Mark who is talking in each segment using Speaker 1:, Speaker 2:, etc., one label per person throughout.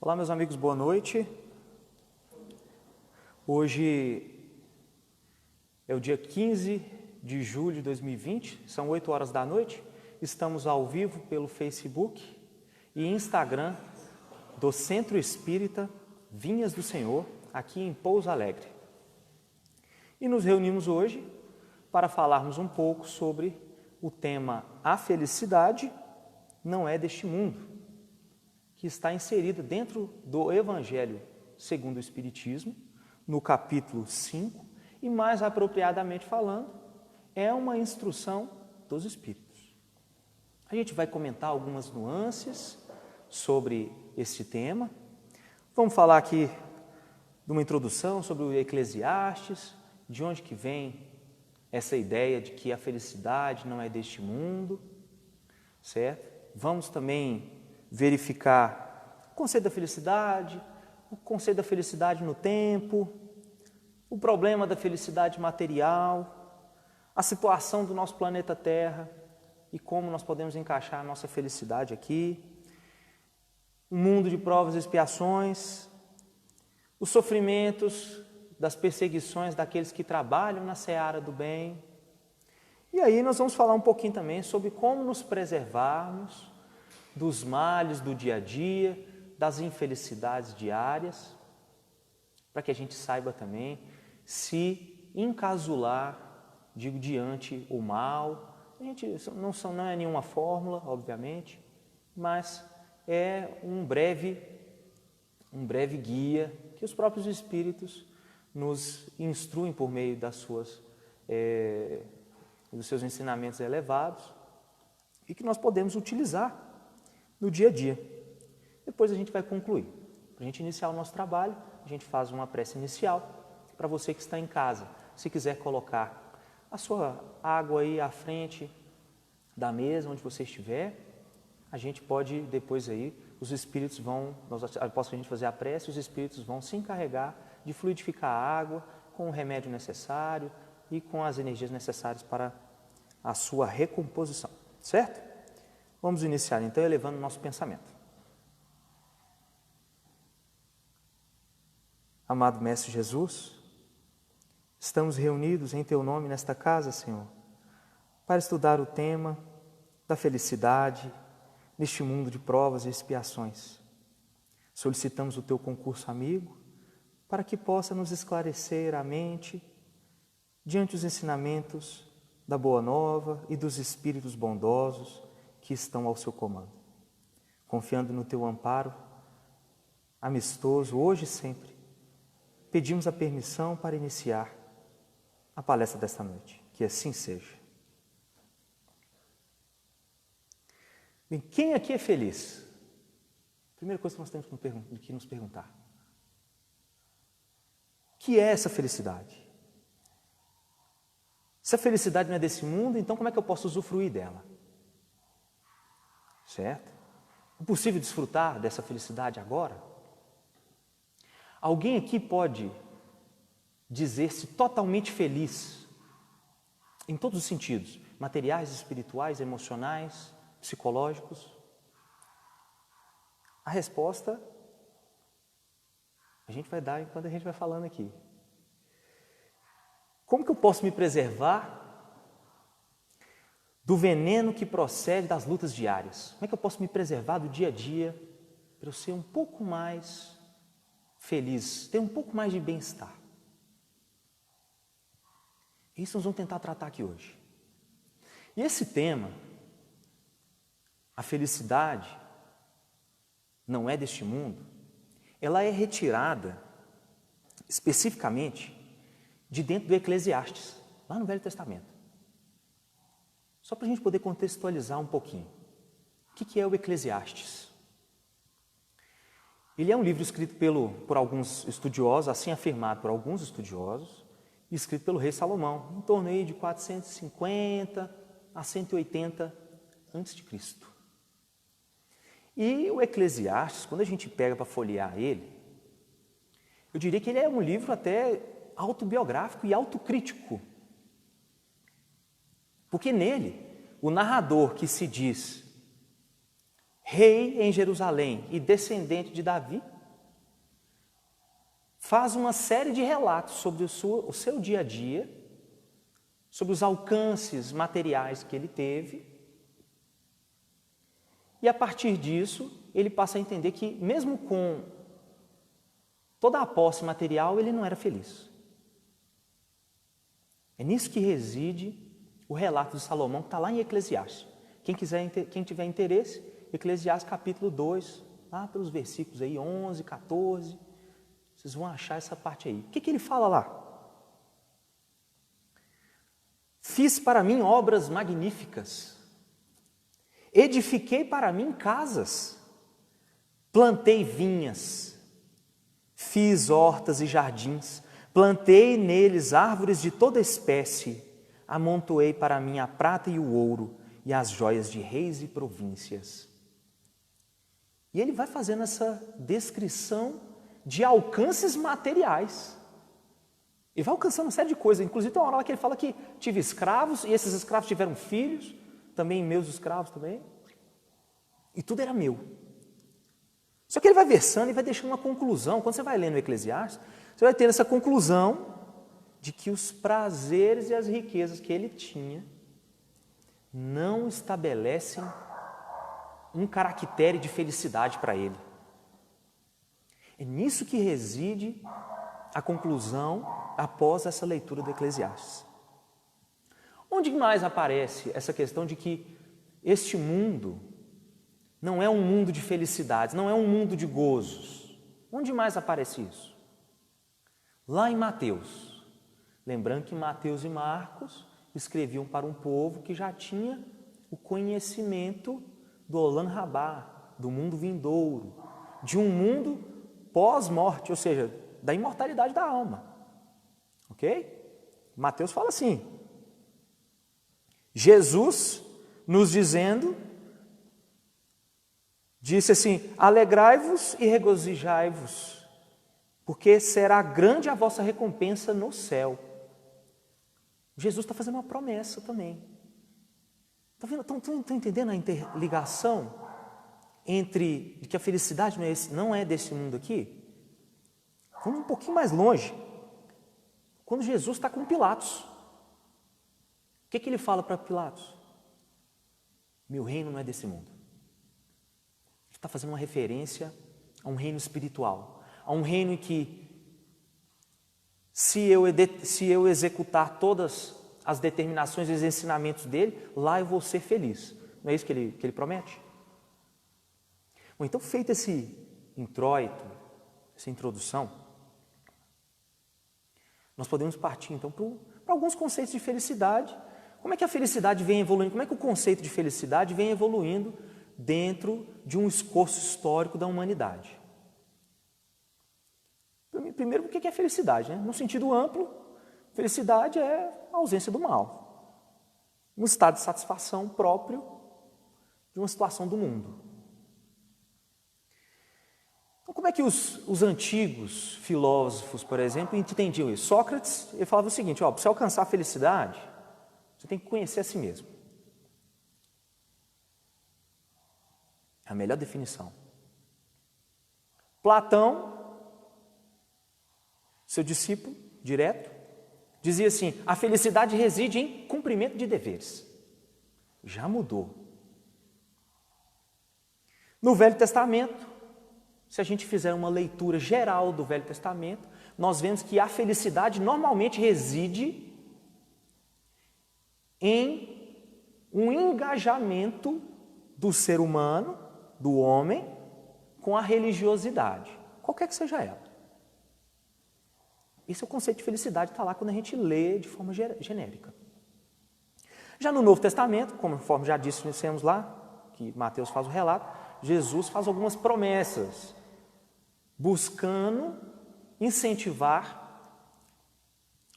Speaker 1: Olá, meus amigos, boa noite. Hoje é o dia 15 de julho de 2020, são 8 horas da noite. Estamos ao vivo pelo Facebook e Instagram do Centro Espírita Vinhas do Senhor, aqui em Pouso Alegre. E nos reunimos hoje para falarmos um pouco sobre o tema A Felicidade Não É Deste Mundo, que está inserida dentro do Evangelho segundo o Espiritismo, no capítulo 5, e mais apropriadamente falando, é uma instrução dos Espíritos. A gente vai comentar algumas nuances sobre este tema. Vamos falar aqui de uma introdução sobre o Eclesiastes, de onde que vem essa ideia de que a felicidade não é deste mundo, certo? Vamos também verificar o conceito da felicidade, o conceito da felicidade no tempo, o problema da felicidade material, a situação do nosso planeta Terra e como nós podemos encaixar a nossa felicidade aqui, um mundo de provas e expiações, os sofrimentos das perseguições daqueles que trabalham na seara do bem. E aí nós vamos falar um pouquinho também sobre como nos preservarmos dos males do dia a dia, das infelicidades diárias, para que a gente saiba também se encasular, digo, diante o mal. A gente não é nenhuma fórmula, obviamente, mas é um breve guia que os próprios Espíritos nos instruem por meio dos seus ensinamentos elevados e que nós podemos utilizar no dia a dia. Depois a gente vai concluir. Para a gente iniciar o nosso trabalho, a gente faz uma prece inicial. Para você que está em casa, se quiser colocar a sua água aí à frente da mesa, onde você estiver, a gente pode depois aí, os Espíritos vão, após a gente fazer a prece, os Espíritos vão se encarregar de fluidificar a água com o remédio necessário e com as energias necessárias para a sua recomposição, certo? Vamos iniciar então elevando o nosso pensamento. Amado Mestre Jesus, estamos reunidos em Teu nome nesta casa, Senhor, para estudar o tema da felicidade neste mundo de provas e expiações. Solicitamos o Teu concurso amigo para que possa nos esclarecer a mente diante dos ensinamentos da Boa Nova e dos Espíritos bondosos que estão ao Seu comando. Confiando no Teu amparo amistoso, hoje e sempre, pedimos a permissão para iniciar a palestra desta noite. Que assim seja. Bem, quem aqui é feliz? Primeira coisa que nós temos que nos perguntar. O que é essa felicidade? Se a felicidade não é desse mundo, então como é que eu posso usufruir dela? Certo? É possível desfrutar dessa felicidade agora? Alguém aqui pode dizer-se totalmente feliz, em todos os sentidos, materiais, espirituais, emocionais, psicológicos? A resposta a gente vai dar enquanto a gente vai falando aqui. Como que eu posso me preservar do veneno que procede das lutas diárias? Como é que eu posso me preservar do dia a dia para eu ser um pouco mais feliz, ter um pouco mais de bem-estar? Isso nós vamos tentar tratar aqui hoje. E esse tema, a felicidade não é deste mundo, ela é retirada especificamente de dentro do Eclesiastes, lá no Velho Testamento. Só para a gente poder contextualizar um pouquinho. O que é o Eclesiastes? Ele é um livro escrito por alguns estudiosos, assim afirmado por alguns estudiosos, escrito pelo rei Salomão, em torno aí de 450 a 180 a.C. E o Eclesiastes, quando a gente pega para folhear ele, eu diria que ele é um livro até autobiográfico e autocrítico. Porque nele, o narrador que se diz rei em Jerusalém e descendente de Davi, faz uma série de relatos sobre o seu dia a dia, sobre os alcances materiais que ele teve. E a partir disso, ele passa a entender que mesmo com toda a posse material, ele não era feliz. É nisso que reside o relato de Salomão, que está lá em Eclesiastes. Quem tiver interesse, Eclesiastes capítulo 2, lá pelos versículos aí, 11, 14, vocês vão achar essa parte aí. O que ele fala lá? Fiz para mim obras magníficas, edifiquei para mim casas, plantei vinhas, fiz hortas e jardins, plantei neles árvores de toda espécie, amontoei para mim a prata e o ouro e as joias de reis e províncias. E ele vai fazendo essa descrição de alcances materiais. Ele vai alcançando uma série de coisas, inclusive tem uma hora lá que ele fala que tive escravos, e esses escravos tiveram filhos, também meus escravos também, e tudo era meu. Só que ele vai versando e vai deixando uma conclusão. Quando você vai lendo o Eclesiastes, você vai ter essa conclusão de que os prazeres e as riquezas que ele tinha não estabelecem um caractere de felicidade para ele. É nisso que reside a conclusão após essa leitura do Eclesiastes. Onde mais aparece essa questão de que este mundo não é um mundo de felicidades, não é um mundo de gozos? Onde mais aparece isso? Lá em Mateus. Lembrando que Mateus e Marcos escreviam para um povo que já tinha o conhecimento do Olam Rabá, do mundo vindouro, de um mundo pós-morte, ou seja, da imortalidade da alma. Ok? Mateus fala assim, Jesus nos dizendo, disse assim, alegrai-vos e regozijai-vos, porque será grande a vossa recompensa no céu. Jesus está fazendo uma promessa também. Estão entendendo a interligação entre que a felicidade não é desse mundo aqui? Vamos um pouquinho mais longe. Quando Jesus está com Pilatos, o que ele fala para Pilatos? Meu reino não é desse mundo. Ele está fazendo uma referência a um reino espiritual, a um reino em que, se eu executar todas as determinações e os ensinamentos dele, lá eu vou ser feliz. Não é isso que ele promete? Bom, então, feito esse introito, essa introdução, nós podemos partir então para alguns conceitos de felicidade. Como é que a felicidade vem evoluindo? Como é que o conceito de felicidade vem evoluindo dentro de um esforço histórico da humanidade? Primeiro, o que é felicidade? Né? No sentido amplo, felicidade é a ausência do mal. Um estado de satisfação próprio de uma situação do mundo. Então, como é que os antigos filósofos, por exemplo, entendiam isso? Sócrates, ele falava o seguinte, para você alcançar a felicidade, você tem que conhecer a si mesmo. É a melhor definição. Platão, seu discípulo direto, dizia assim, a felicidade reside em cumprimento de deveres. Já mudou. No Velho Testamento, se a gente fizer uma leitura geral do Velho Testamento, nós vemos que a felicidade normalmente reside em um engajamento do ser humano, do homem, com a religiosidade, qualquer que seja ela. Esse é o conceito de felicidade, está lá quando a gente lê de forma genérica. Já no Novo Testamento, conforme já dissemos lá, que Mateus faz o relato, Jesus faz algumas promessas, buscando incentivar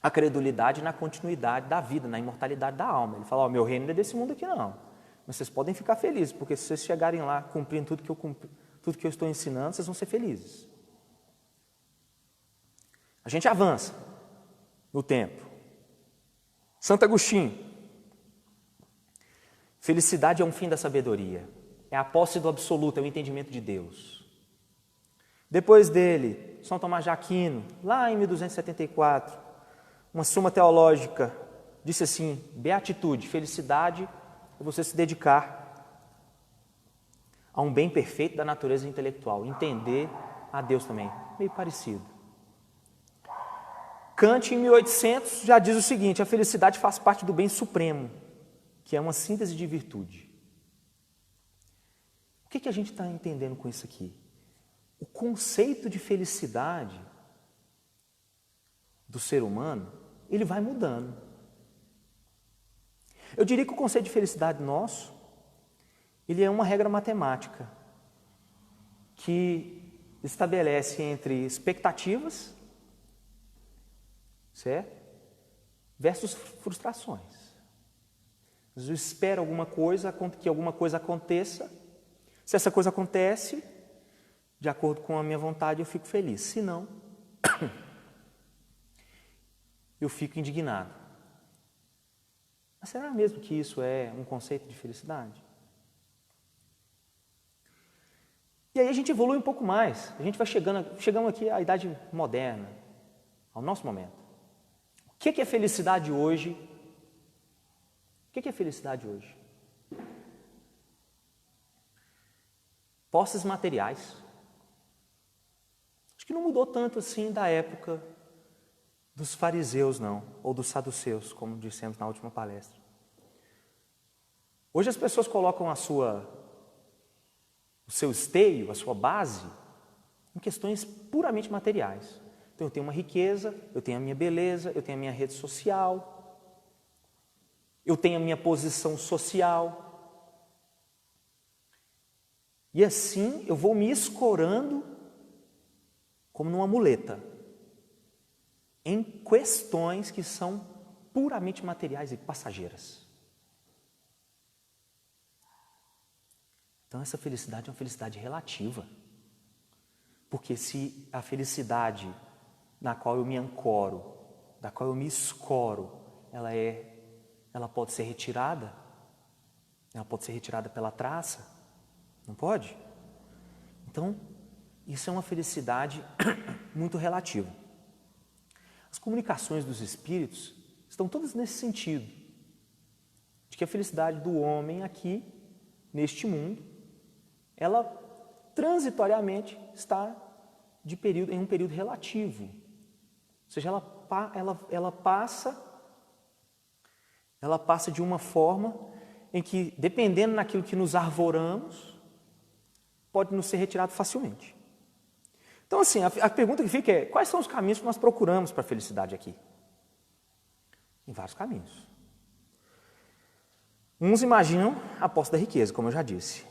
Speaker 1: a credulidade na continuidade da vida, na imortalidade da alma. Ele fala, meu reino não é desse mundo aqui não, mas vocês podem ficar felizes, porque se vocês chegarem lá cumprindo tudo que eu estou ensinando, vocês vão ser felizes. A gente avança no tempo. Santo Agostinho. Felicidade é um fim da sabedoria. É a posse do absoluto, é o entendimento de Deus. Depois dele, São Tomás de Aquino, lá em 1274, uma Suma Teológica, disse assim: beatitude, felicidade é você se dedicar a um bem perfeito da natureza intelectual, entender a Deus também, meio parecido. Kant, em 1800, já diz o seguinte: a felicidade faz parte do bem supremo, que é uma síntese de virtude. O que a gente está entendendo com isso aqui? O conceito de felicidade do ser humano, ele vai mudando. Eu diria que o conceito de felicidade nosso, ele é uma regra matemática que estabelece entre expectativas, certo? Versus frustrações. Eu espero alguma coisa, que alguma coisa aconteça. Se essa coisa acontece, de acordo com a minha vontade, eu fico feliz. Se não, eu fico indignado. Mas será mesmo que isso é um conceito de felicidade? E aí a gente evolui um pouco mais. A gente vai chegamos aqui à idade moderna, ao nosso momento. O que é felicidade hoje? O que é felicidade hoje? Posses materiais. Acho que não mudou tanto assim da época dos fariseus, não, ou dos saduceus, como dissemos na última palestra. Hoje as pessoas colocam o seu esteio, a sua base, em questões puramente materiais. Então eu tenho uma riqueza, eu tenho a minha beleza, eu tenho a minha rede social, eu tenho a minha posição social. E assim eu vou me escorando como numa muleta em questões que são puramente materiais e passageiras. Então essa felicidade é uma felicidade relativa. Porque se a felicidade na qual eu me ancoro, da qual eu me escoro, ela pode ser retirada? Ela pode ser retirada pela traça? Não pode? Então, isso é uma felicidade muito relativa. As comunicações dos espíritos estão todas nesse sentido, de que a felicidade do homem aqui, neste mundo, ela transitoriamente está em um período relativo. Ou seja, ela passa de uma forma em que, dependendo daquilo que nos arvoramos, pode nos ser retirado facilmente. Então, assim, a pergunta que fica é: quais são os caminhos que nós procuramos para a felicidade aqui? Em vários caminhos. Uns imaginam a posse da riqueza, como eu já disse.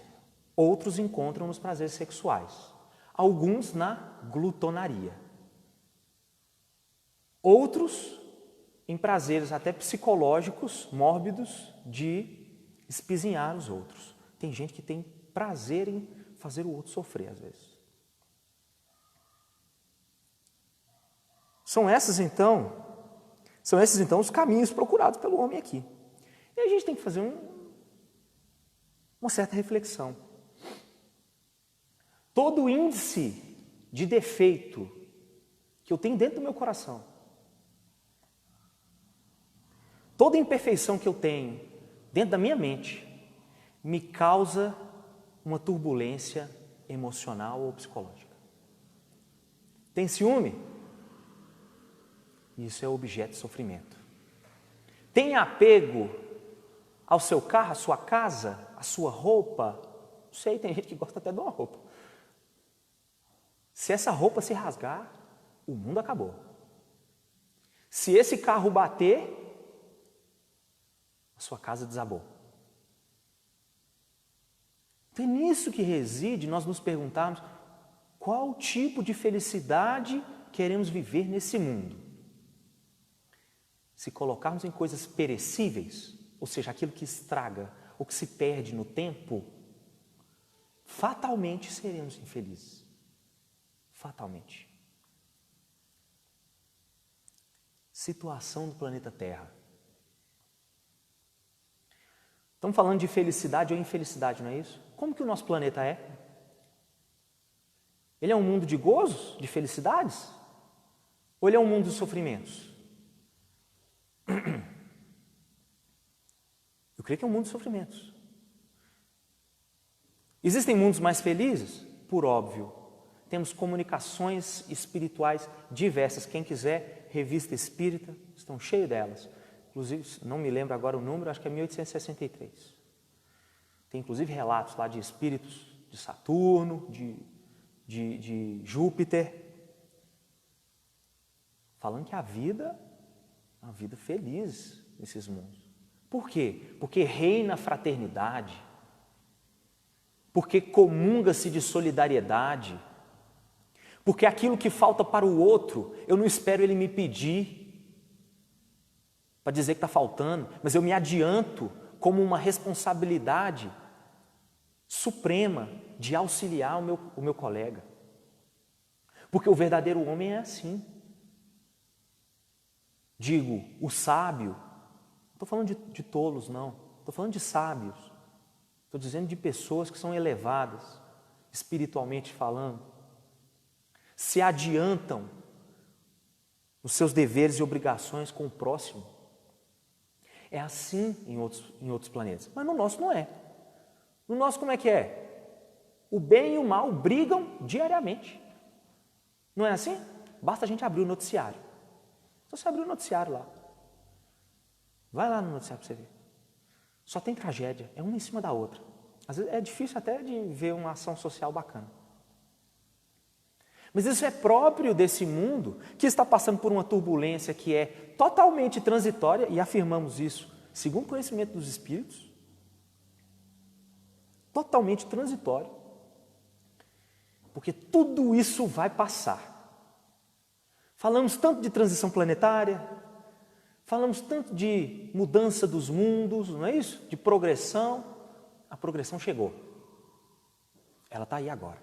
Speaker 1: Outros encontram nos prazeres sexuais. Alguns na glutonaria. Outros em prazeres até psicológicos, mórbidos, de espizinhar os outros. Tem gente que tem prazer em fazer o outro sofrer, às vezes. São esses então os caminhos procurados pelo homem aqui. E a gente tem que fazer uma certa reflexão. Todo índice de defeito que eu tenho dentro do meu coração, toda imperfeição que eu tenho dentro da minha mente, me causa uma turbulência emocional ou psicológica. Tem ciúme? Isso é objeto de sofrimento. Tem apego ao seu carro, à sua casa, à sua roupa? Não sei, tem gente que gosta até de uma roupa. Se essa roupa se rasgar, o mundo acabou. Se esse carro bater, a sua casa desabou. Então é nisso que reside nós nos perguntarmos qual tipo de felicidade queremos viver nesse mundo. Se colocarmos em coisas perecíveis, ou seja, aquilo que estraga ou que se perde no tempo, fatalmente seremos infelizes. Fatalmente. Situação do planeta Terra. Estamos falando de felicidade ou infelicidade, não é isso? Como que o nosso planeta é? Ele é um mundo de gozos, de felicidades? Ou ele é um mundo de sofrimentos? Eu creio que é um mundo de sofrimentos. Existem mundos mais felizes? Por óbvio. Temos comunicações espirituais diversas. Quem quiser, Revista Espírita, estão cheios delas. Inclusive, não me lembro agora o número, acho que é 1863. Tem inclusive relatos lá de espíritos de Saturno, de Júpiter, falando que a vida é uma vida feliz nesses mundos. Por quê? Porque reina a fraternidade, porque comunga-se de solidariedade, porque aquilo que falta para o outro, eu não espero ele me pedir para dizer que está faltando, mas eu me adianto como uma responsabilidade suprema de auxiliar o meu colega. Porque o verdadeiro homem é assim. Digo, o sábio, não estou falando de tolos, não. Estou falando de sábios. Estou dizendo de pessoas que são elevadas, espiritualmente falando. Se adiantam nos seus deveres e obrigações com o próximo. É assim em outros planetas, mas no nosso não é. No nosso como é que é? O bem e o mal brigam diariamente. Não é assim? Basta a gente abrir o noticiário. Então você abriu o noticiário lá. Vai lá no noticiário para você ver. Só tem tragédia, é uma em cima da outra. Às vezes é difícil até de ver uma ação social bacana. Mas isso é próprio desse mundo que está passando por uma turbulência que é totalmente transitória, e afirmamos isso, segundo o conhecimento dos espíritos, totalmente transitório, porque tudo isso vai passar. Falamos tanto de transição planetária, falamos tanto de mudança dos mundos, não é isso? De progressão. A progressão chegou. Ela está aí agora.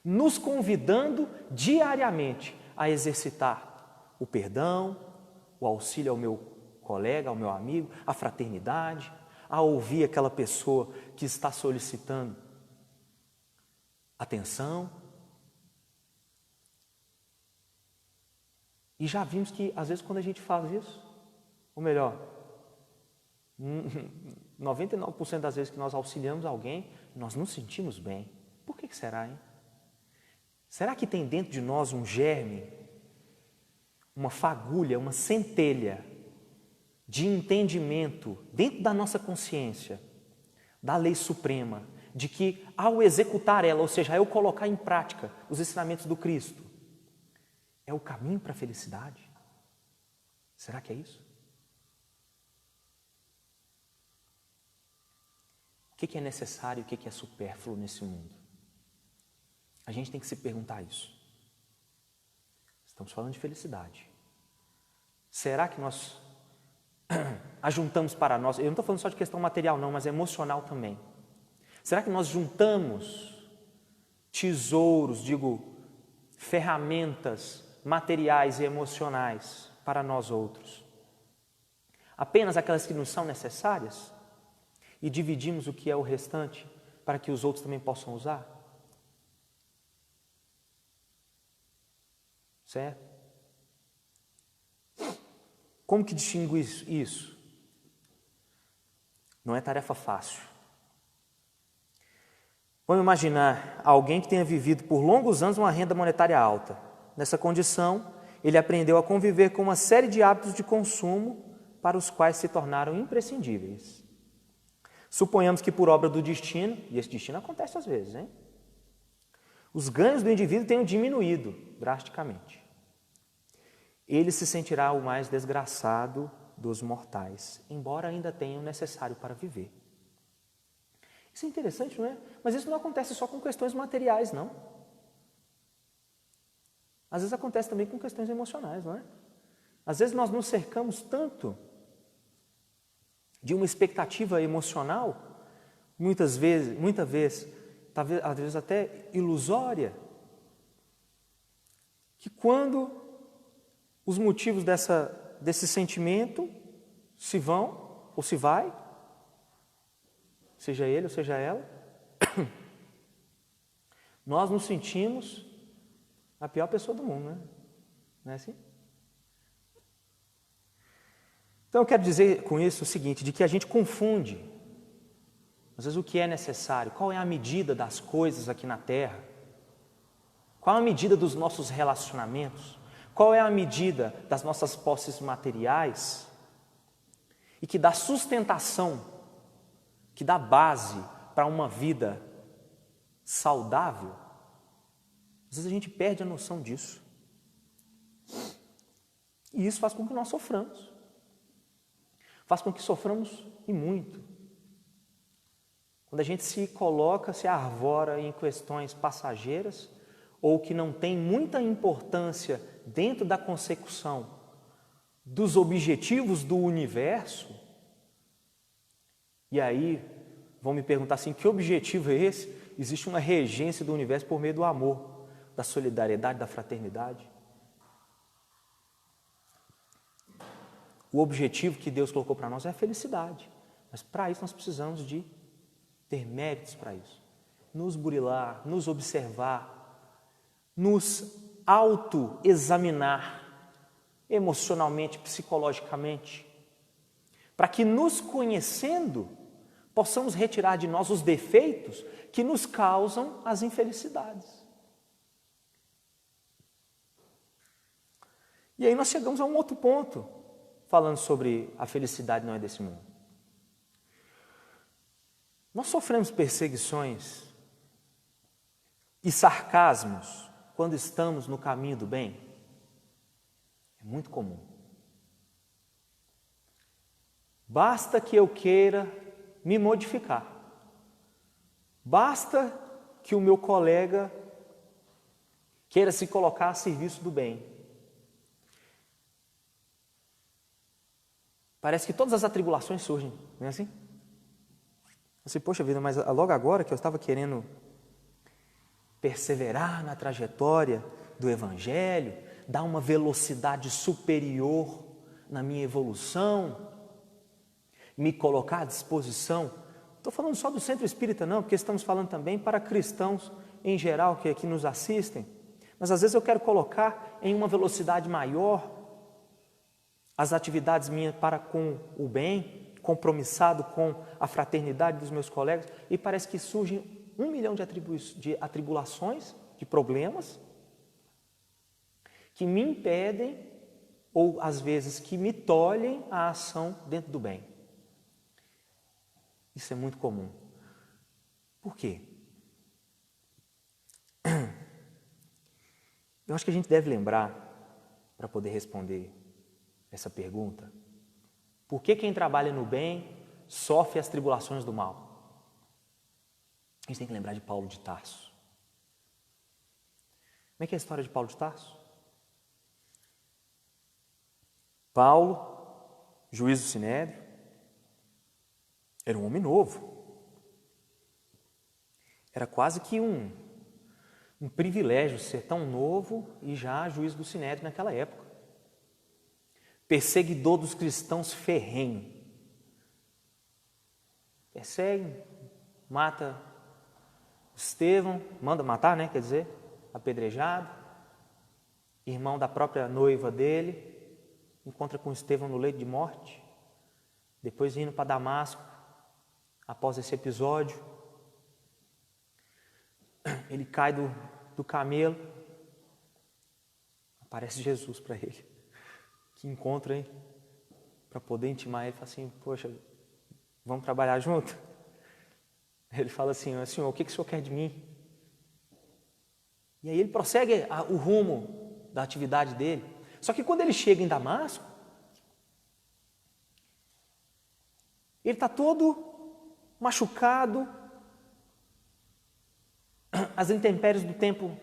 Speaker 1: Nos convidando diariamente a exercitar o perdão, o auxílio ao meu colega, ao meu amigo, a fraternidade, a ouvir aquela pessoa que está solicitando atenção. E já vimos que, às vezes, quando a gente faz isso, ou melhor, 99% das vezes que nós auxiliamos alguém, nós nos sentimos bem. Por que será, hein? Será que tem dentro de nós um germe, uma fagulha, uma centelha de entendimento dentro da nossa consciência, da lei suprema, de que ao executar ela, ou seja, ao colocar em prática os ensinamentos do Cristo, é o caminho para a felicidade? Será que é isso? O que é necessário e o que é supérfluo nesse mundo? A gente tem que se perguntar isso. Estamos falando de felicidade. Será que nós ajuntamos para nós? Eu não estou falando só de questão material não, mas emocional também. Será que nós juntamos tesouros, ferramentas materiais e emocionais para nós outros? Apenas aquelas que nos são necessárias? E dividimos o que é o restante para que os outros também possam usar? Certo? Como que distingue isso? Não é tarefa fácil. Vamos imaginar alguém que tenha vivido por longos anos uma renda monetária alta. Nessa condição, ele aprendeu a conviver com uma série de hábitos de consumo para os quais se tornaram imprescindíveis. Suponhamos que por obra do destino, e esse destino acontece às vezes, hein? Os ganhos do indivíduo tenham diminuído drasticamente. Ele se sentirá o mais desgraçado dos mortais, embora ainda tenha o necessário para viver. Isso é interessante, não é? Mas isso não acontece só com questões materiais, não. Às vezes acontece também com questões emocionais, não é? Às vezes nós nos cercamos tanto de uma expectativa emocional, muitas vezes, talvez, às vezes até ilusória, que quando os motivos desse sentimento se vão ou se vai, seja ele ou seja ela, nós nos sentimos a pior pessoa do mundo, né? Não é assim? Então eu quero dizer com isso o seguinte, de que a gente confunde, às vezes, o que é necessário, qual é a medida das coisas aqui na Terra, qual é a medida dos nossos relacionamentos, qual é a medida das nossas posses materiais e que dá sustentação, que dá base para uma vida saudável. Às vezes a gente perde a noção disso. E isso faz com que nós soframos. Faz com que soframos e muito. Quando a gente se coloca, se arvora em questões passageiras ou que não tem muita importância dentro da consecução dos objetivos do universo, e aí vão me perguntar assim, que objetivo é esse? Existe uma regência do universo por meio do amor, da solidariedade, da fraternidade. O objetivo que Deus colocou para nós é a felicidade, mas para isso nós precisamos de ter méritos para isso. Nos burilar, nos observar, nos autoexaminar emocionalmente, psicologicamente, para que nos conhecendo, possamos retirar de nós os defeitos que nos causam as infelicidades. E aí nós chegamos a um outro ponto, falando sobre a felicidade não é desse mundo. Nós sofremos perseguições e sarcasmos quando estamos no caminho do bem. É muito comum. Basta que eu queira me modificar. Basta que o meu colega queira se colocar a serviço do bem. Parece que todas as atribulações surgem, não é assim? Você, poxa vida, mas logo agora que eu estava querendo perseverar na trajetória do Evangelho, dar uma velocidade superior na minha evolução, me colocar à disposição. Não estou falando só do centro espírita não, porque estamos falando também para cristãos em geral que aqui nos assistem. Mas às vezes eu quero colocar em uma velocidade maior as atividades minhas para com o bem, compromissado com a fraternidade dos meus colegas, e parece que surgem 1 milhão de atribulações, de problemas, que me impedem, ou às vezes que me tolhem a ação dentro do bem. Isso é muito comum. Por quê? Eu acho que a gente deve lembrar, para poder responder essa pergunta, por que quem trabalha no bem sofre as tribulações do mal? A gente tem que lembrar de Paulo de Tarso. Como é que é a história de Paulo de Tarso? Paulo, juiz do Sinédrio, era um homem novo. Era quase que um privilégio ser tão novo e já juiz do Sinédrio naquela época. Perseguidor dos cristãos ferrenho. Persegue, mata Estevão, manda matar, né? Quer dizer, apedrejado. Irmão da própria noiva dele, encontra com Estevão no leito de morte. Depois indo para Damasco, após esse episódio, ele cai do camelo, aparece Jesus para ele. Que encontra, hein? Para poder intimar ele, fala assim, poxa, vamos trabalhar junto? Ele fala assim, Senhor, o que o Senhor quer de mim? E aí ele prossegue o rumo da atividade dele. Só que quando ele chega em Damasco, ele está todo machucado, as intempéries do tempo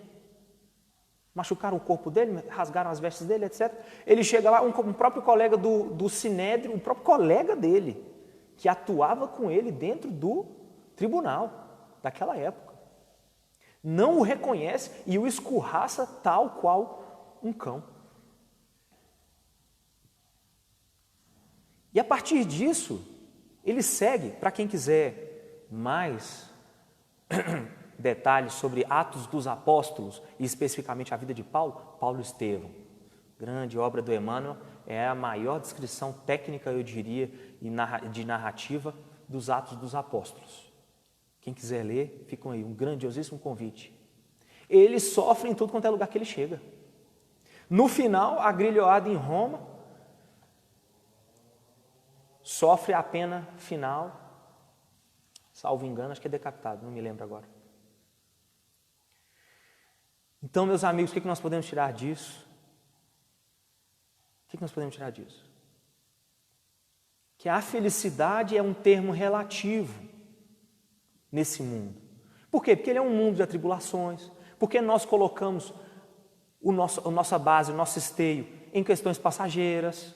Speaker 1: machucaram o corpo dele, rasgaram as vestes dele, etc. Ele chega lá, um próprio colega do Sinédrio, um próprio colega dele, que atuava com ele dentro do tribunal daquela época, não o reconhece e o escorraça tal qual um cão. E a partir disso, ele segue, para quem quiser mais detalhes sobre Atos dos Apóstolos, e especificamente a vida de Paulo, Paulo e Estevão. Grande obra do Emmanuel, é a maior descrição técnica, eu diria, de narrativa dos Atos dos Apóstolos. Quem quiser ler, fica aí, um grandiosíssimo convite. Ele sofre em tudo quanto é lugar que ele chega. No final, agrilhoado em Roma, sofre a pena final, salvo engano, acho que é decapitado, não me lembro agora. Então, meus amigos, o que nós podemos tirar disso? O que nós podemos tirar disso? Que a felicidade é um termo relativo nesse mundo. Por quê? Porque ele é um mundo de atribulações, porque nós colocamos a nossa base, o nosso esteio em questões passageiras,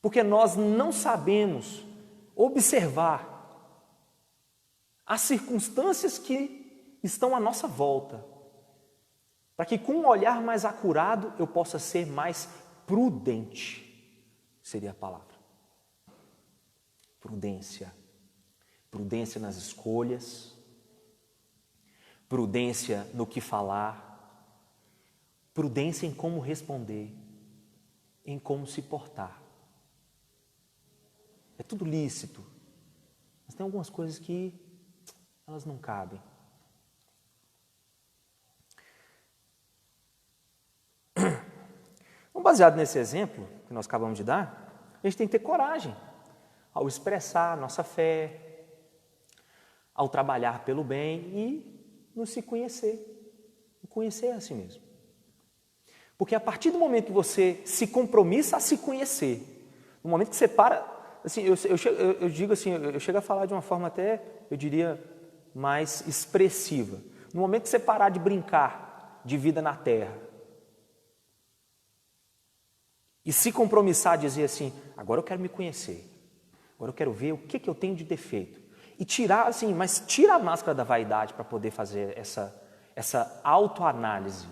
Speaker 1: porque nós não sabemos observar as circunstâncias que estão à nossa volta, para que com um olhar mais acurado eu possa ser mais prudente, seria a palavra. Prudência. Prudência nas escolhas, prudência no que falar, prudência em como responder, em como se portar. É tudo lícito, mas tem algumas coisas que elas não cabem. Então, baseado nesse exemplo que nós acabamos de dar, a gente tem que ter coragem ao expressar a nossa fé, ao trabalhar pelo bem e nos se conhecer a si mesmo. Porque a partir do momento que você se compromissa a se conhecer, no momento que você para, assim, eu digo assim, eu chego a falar de uma forma até, eu diria, mais expressiva. No momento que você parar de brincar de vida na terra e se compromissar a dizer assim, agora eu quero me conhecer, agora eu quero ver o que eu tenho de defeito. E tirar, assim, mas tira a máscara da vaidade para poder fazer essa autoanálise.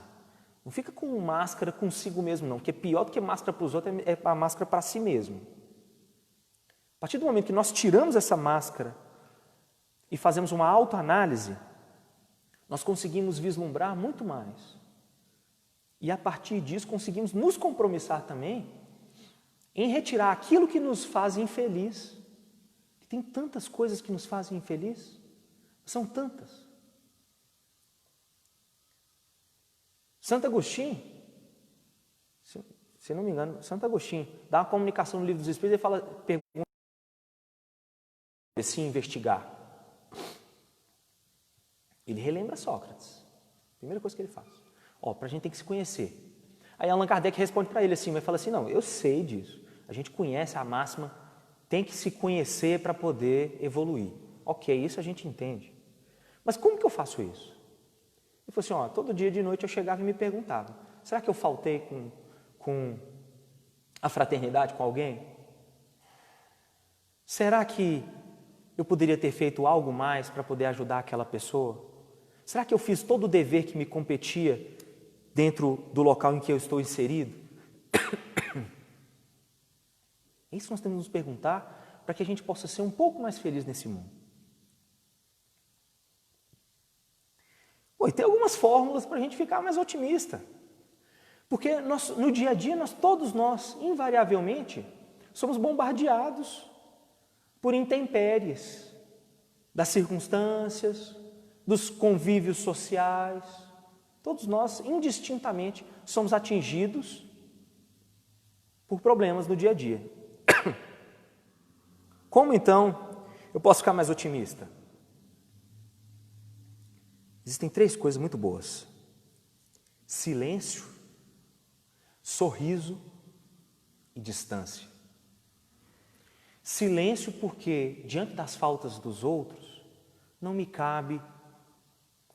Speaker 1: Não fica com máscara consigo mesmo, não, porque pior do que máscara para os outros é a máscara para si mesmo. A partir do momento que nós tiramos essa máscara e fazemos uma autoanálise, nós conseguimos vislumbrar muito mais. E a partir disso conseguimos nos compromissar também em retirar aquilo que nos faz infeliz. Tem tantas coisas que nos fazem infeliz, são tantas. Santo Agostinho, se não me engano, Santo Agostinho dá uma comunicação no Livro dos Espíritos e fala, pergunta se investigar. Ele relembra Sócrates, primeira coisa que ele faz. Para a gente tem que se conhecer. Aí Allan Kardec responde para ele assim, mas fala assim, não, eu sei disso, a gente conhece a máxima, tem que se conhecer para poder evoluir. Ok, isso a gente entende. Mas como que eu faço isso? Ele falou assim, todo dia de noite eu chegava e me perguntava, será que eu faltei com a fraternidade com alguém? Será que eu poderia ter feito algo mais para poder ajudar aquela pessoa? Será que eu fiz todo o dever que me competia dentro do local em que eu estou inserido? Isso nós temos que nos perguntar para que a gente possa ser um pouco mais feliz nesse mundo. E tem algumas fórmulas para a gente ficar mais otimista. Porque no dia a dia, todos nós, invariavelmente, somos bombardeados por intempéries das circunstâncias, dos convívios sociais. Todos nós, indistintamente, somos atingidos por problemas no dia a dia. Como então eu posso ficar mais otimista? Existem 3 coisas muito boas: silêncio, sorriso e distância. Silêncio porque, diante das faltas dos outros, não me cabe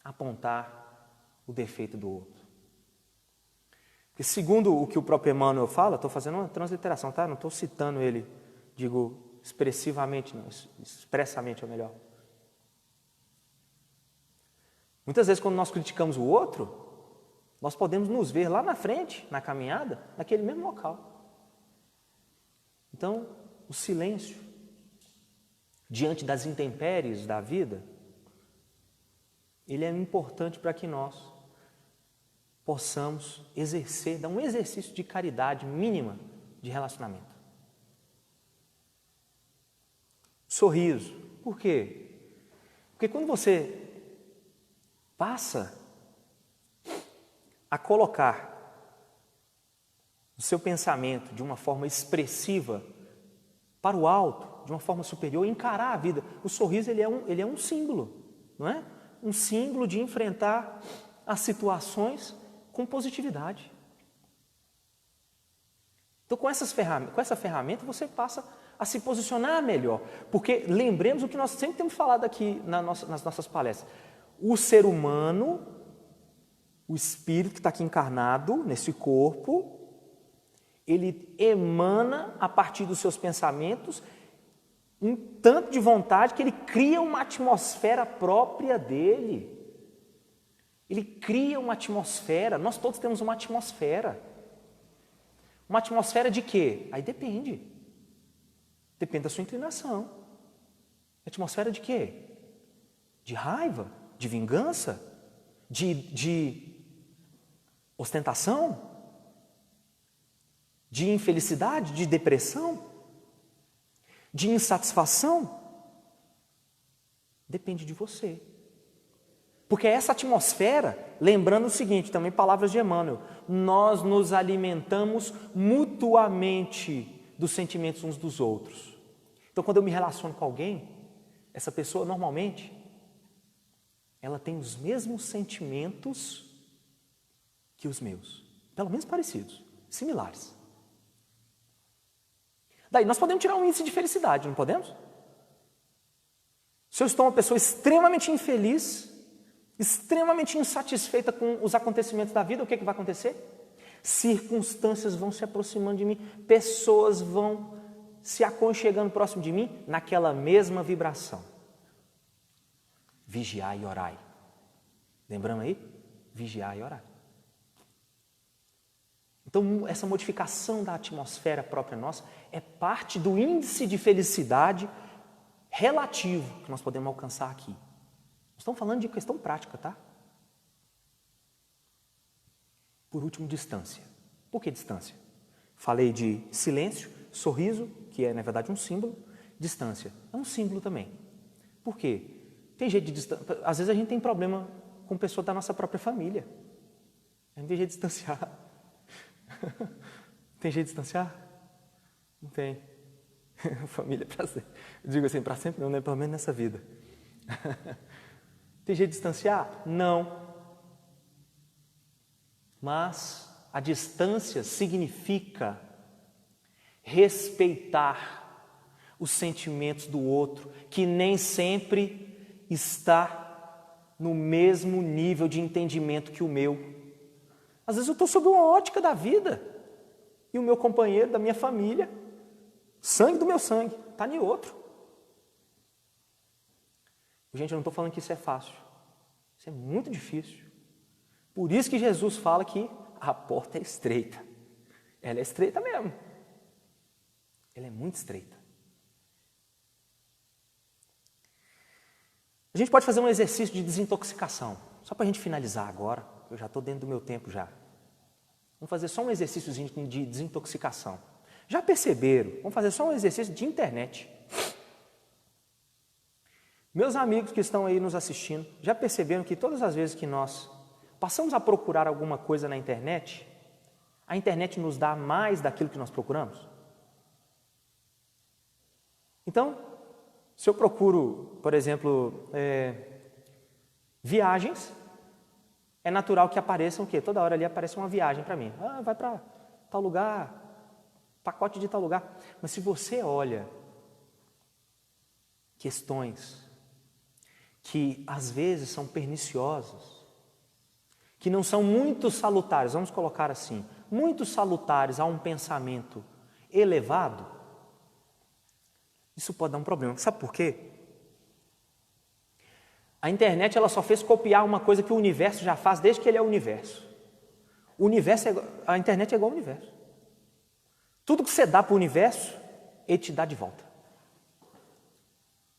Speaker 1: apontar o defeito do outro. Porque segundo o que o próprio Emmanuel fala, estou fazendo uma transliteração, tá? Não estou citando ele, digo expressivamente, não, expressamente é melhor. Muitas vezes quando nós criticamos o outro, nós podemos nos ver lá na frente, na caminhada, naquele mesmo local. Então, o silêncio diante das intempéries da vida ele é importante para que nós possamos exercer, dar um exercício de caridade mínima de relacionamento. Sorriso. Por quê? Porque quando você passa a colocar o seu pensamento de uma forma expressiva para o alto, de uma forma superior, encarar a vida. O sorriso ele é um símbolo, não é? Um símbolo de enfrentar as situações com positividade. Então, com essa ferramenta, você passa a se posicionar melhor. Porque lembremos o que nós sempre temos falado aqui nas nossas palestras. O ser humano, o espírito que está aqui encarnado nesse corpo, ele emana a partir dos seus pensamentos um tanto de vontade que ele cria uma atmosfera própria dele. Ele cria uma atmosfera, nós todos temos uma atmosfera. Uma atmosfera de quê? Aí depende. Depende da sua inclinação. Atmosfera de quê? De raiva? De vingança? De ostentação? De infelicidade? De depressão? De insatisfação? Depende de você. Porque essa atmosfera, lembrando o seguinte, também palavras de Emmanuel, nós nos alimentamos mutuamente dos sentimentos uns dos outros. Então, quando eu me relaciono com alguém, essa pessoa normalmente, ela tem os mesmos sentimentos que os meus. Pelo menos parecidos, similares. Daí nós podemos tirar um índice de felicidade, não podemos? Se eu estou uma pessoa extremamente infeliz, extremamente insatisfeita com os acontecimentos da vida, o que vai acontecer? Circunstâncias vão se aproximando de mim, pessoas vão se aconchegando próximo de mim naquela mesma vibração. Vigiai e orai. Lembramos aí? Vigiai e orai. Então, essa modificação da atmosfera própria nossa é parte do índice de felicidade relativo que nós podemos alcançar aqui. Nós estamos falando de questão prática, tá? Por último, distância. Por que distância? Falei de silêncio, sorriso, que é, na verdade, um símbolo. Distância é um símbolo também. Por quê? Tem jeito de distanciar. Às vezes a gente tem problema com pessoa da nossa própria família. A gente tem jeito de distanciar. Tem jeito de distanciar? Não tem. Família para sempre. Eu digo assim, para sempre não, né? Pelo menos nessa vida. Tem jeito de distanciar? Não. Mas a distância significa respeitar os sentimentos do outro, que nem sempre está no mesmo nível de entendimento que o meu. Às vezes eu estou sob uma ótica da vida e o meu companheiro, da minha família, sangue do meu sangue, está em outro. Gente, eu não estou falando que isso é fácil. Isso é muito difícil. Por isso que Jesus fala que a porta é estreita. Ela é estreita mesmo. Ela é muito estreita. A gente pode fazer um exercício de desintoxicação. Só para a gente finalizar agora. Eu já estou dentro do meu tempo já. Vamos fazer só um exercíciozinho de desintoxicação. Já perceberam? Vamos fazer só um exercício de internet. Meus amigos que estão aí nos assistindo, já perceberam que todas as vezes que nós passamos a procurar alguma coisa na internet, a internet nos dá mais daquilo que nós procuramos? Então, se eu procuro, por exemplo, viagens, é natural que apareçam o quê? Toda hora ali aparece uma viagem para mim. Ah, vai para tal lugar, pacote de tal lugar. Mas se você olha questões que às vezes são perniciosas, que não são muito salutares, vamos colocar assim, muito salutares a um pensamento elevado, isso pode dar um problema. Sabe por quê? A internet ela só fez copiar uma coisa que o universo já faz desde que ele é o universo. A internet é igual ao universo. Tudo que você dá para o universo, ele te dá de volta.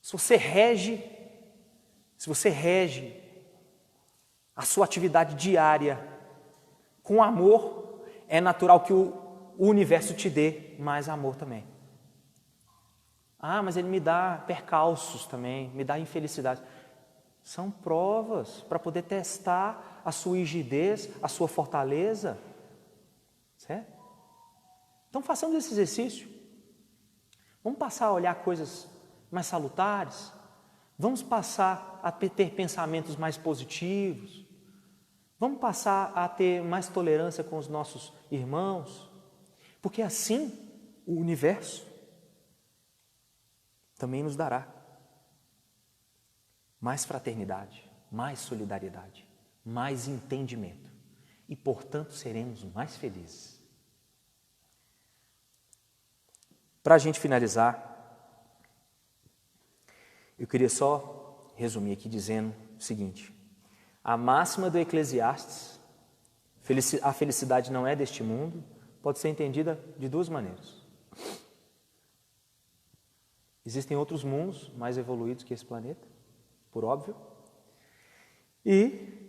Speaker 1: Se você rege a sua atividade diária com amor, é natural que o universo te dê mais amor também. Ah, mas ele me dá percalços também, me dá infelicidade. São provas para poder testar a sua rigidez, a sua fortaleza. Certo? Então façamos esse exercício. Vamos passar a olhar coisas mais salutares. Vamos passar a ter pensamentos mais positivos. Vamos passar a ter mais tolerância com os nossos irmãos. Porque assim o universo também nos dará mais fraternidade, mais solidariedade, mais entendimento. E, portanto, seremos mais felizes. Para a gente finalizar, eu queria só resumir aqui dizendo o seguinte: a máxima do Eclesiastes, a felicidade não é deste mundo, pode ser entendida de duas maneiras. Existem outros mundos mais evoluídos que esse planeta, por óbvio, e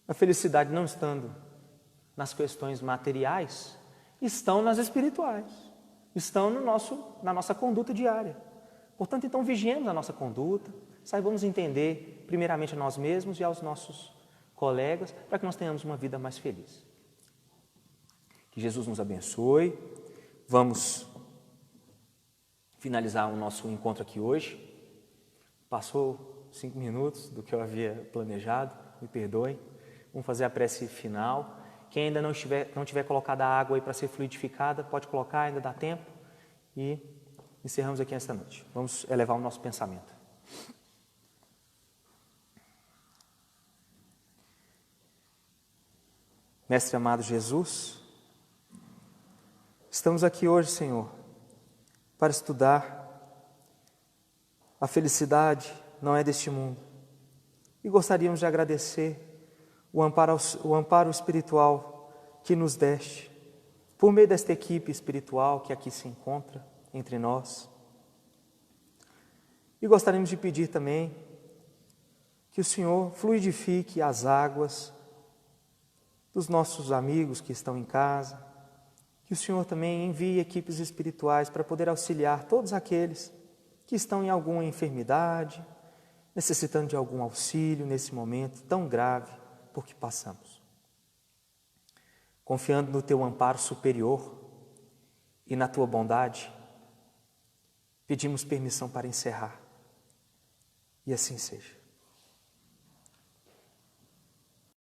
Speaker 1: a felicidade não estando nas questões materiais, estão nas espirituais, estão na nossa conduta diária. Portanto, então, vigiemos a nossa conduta, saibamos entender primeiramente a nós mesmos e aos nossos colegas, para que nós tenhamos uma vida mais feliz. Que Jesus nos abençoe. Vamos finalizar o nosso encontro aqui hoje. Passou 5 minutos do que eu havia planejado, me perdoem. Vamos fazer a prece final. Quem ainda não tiver colocado a água aí para ser fluidificada, pode colocar, ainda dá tempo. E encerramos aqui esta noite. Vamos elevar o nosso pensamento. Mestre amado Jesus, estamos aqui hoje, Senhor, para estudar. A felicidade não é deste mundo. E gostaríamos de agradecer o amparo espiritual que nos deste, por meio desta equipe espiritual que aqui se encontra entre nós. E gostaríamos de pedir também que o Senhor fluidifique as águas dos nossos amigos que estão em casa, que o Senhor também envie equipes espirituais para poder auxiliar todos aqueles que estão em alguma enfermidade, necessitando de algum auxílio nesse momento tão grave por que passamos. Confiando no Teu amparo superior e na Tua bondade, pedimos permissão para encerrar. E assim seja.